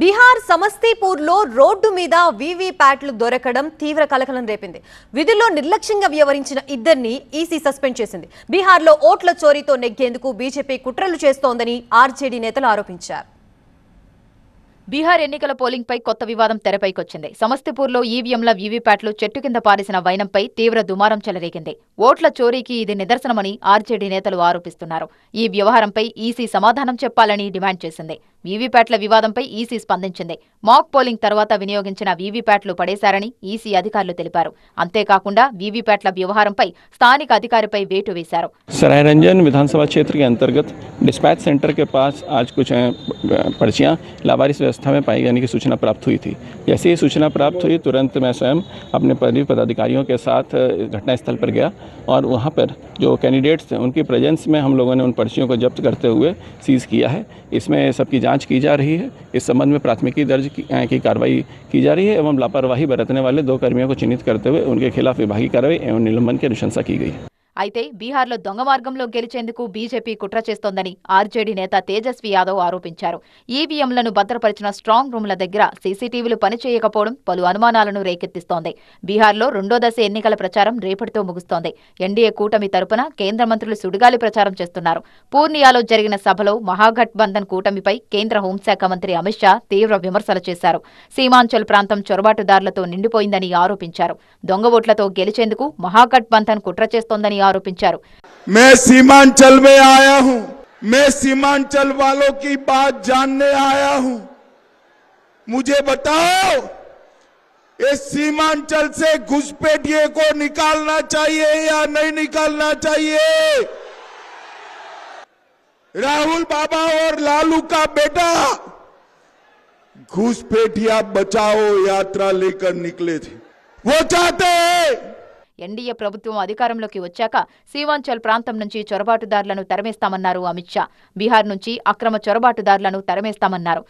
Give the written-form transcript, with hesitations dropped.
Bihar సమస్తీపూర్లో road మీద వీవీప్యాట్లు దొరకడం తీవ్ర కలకలం రేపింది. విధుల్లో నిర్లక్ష్యంగా వ్యవహరించిన ఇద్దరిని ఈసీ సస్పెండ్ చేసింది. బీహార్లో ఓట్ల చోరీతో నెగ్గేందుకు బీజేపీ కుట్రలు చేస్తోందని ఆర్జేడీ నేతలు ఆరోపించారు. బీహార్ ఎన్నికల పోలింగ్ పై కొత్త వివాదం తెరపైకొచ్చింది. సమస్తీపూర్లో ఈవీఎంల వీవీప్యాట్లు చెట్టు కింద పారేసిన వైనంపై తీవ్ర దుమారం చెలరేగింది. ఓట్ల చోరీకి ఇది నిదర్శనమని ఆర్జేడీ నేతలు ఆరోపిస్తున్నారు. ఈ వ్యవహారంపై ఈసీ సమాధానం చెప్పాలని డిమాండ్ చేసింది. వీవీప్యాట్ల వివాదంపై ఈసీ స్పందించింది. మాక్ పోలింగ్ తర్వాత వినియోగించిన వీవీప్యాట్లు పడేశారని ఈసీ అధికారులు తెలిపారు. అంతేకాకుండా వీవీప్యాట్ల వ్యవహారంపై స్థానిక అధికారిపై వేటు వేశారు. सरायरंजन विधानसभा क्षेत्र के अंतर्गत डिस्पैच सेंटर के पास आज कुछ पर्चियां लावारिस व्यवस्था में पाई जाने की सूचना प्राप्त हुई थी। जैसे ही सूचना प्राप्त हुई तुरंत मैं स्वयं अपने पदाधिकारियों के साथ घटनास्थल पर गया और वहां पर जो कैंडिडेट्स थे उनकी प्रेजेंस में हम लोगों ने उन पर्चियों को जब्त करते हुए सीज किया है। इसमें सबकी जांच की जा रही है। इस संबंध में प्राथमिकी दर्ज की कार्रवाई की जा रही है एवं लापरवाही बरतने वाले 2 कर्मियों को चिन्हित करते हुए उनके खिलाफ विभागीय कार्रवाई एवं निलंबन की अनुशंसा की गई है। అయితే బీహార్లో దొంగ మార్గంలో గెలిచేందుకు బీజేపీ కుట్ర చేస్తోందని ఆర్జేడీ నేత తేజస్వి యాదవ్ ఆరోపించారు. ఈవీఎంలను భద్రపరిచిన స్ట్రాంగ్ రూమ్ల దగ్గర సీసీటీవీలు పనిచేయకపోవడం పలు అనుమానాలను రేకెత్తిస్తోంది. బీహార్లో రెండో దశ ఎన్నికల ప్రచారం రేపటితో ముగుస్తోంది. ఎన్డీఏ కూటమి తరపున కేంద్ర మంత్రులు సుడిగాలి ప్రచారం చేస్తున్నారు. పూర్నియాలో జరిగిన సభలో మహాగఠబంధన్ కూటమిపై కేంద్ర హోంశాఖ మంత్రి అమిత్ షా తీవ్ర విమర్శలు చేశారు. సీమాంచల్ ప్రాంతం చొరబాటుదారులతో నిండిపోయిందని ఆరోపించారు. దొంగ ఓట్లతో గెలిచేందుకు మహాగఠబంధన్ కుట్ర చేస్తోందని ఆరోపించారు. मैं सीमांचल में आया हूं, मैं सीमांचल वालों की बात जानने आया हूं। मुझे बताओ, इस सीमांचल से घुसपैठिए को निकालना चाहिए या नहीं निकालना चाहिए? राहुल बाबा और लालू का बेटा घुसपैठिया बचाओ यात्रा लेकर निकले थे। वो चाहते हैं ఎన్డీఏ ప్రభుత్వం అధికారంలోకి వచ్చాక సీమాంచల్ ప్రాంతం నుంచి చొరబాటుదారులను తరిమేస్తామన్నారు అమిత్ షా. బీహార్ నుంచి అక్రమ చొరబాటుదారులను తరిమేస్తామన్నారు.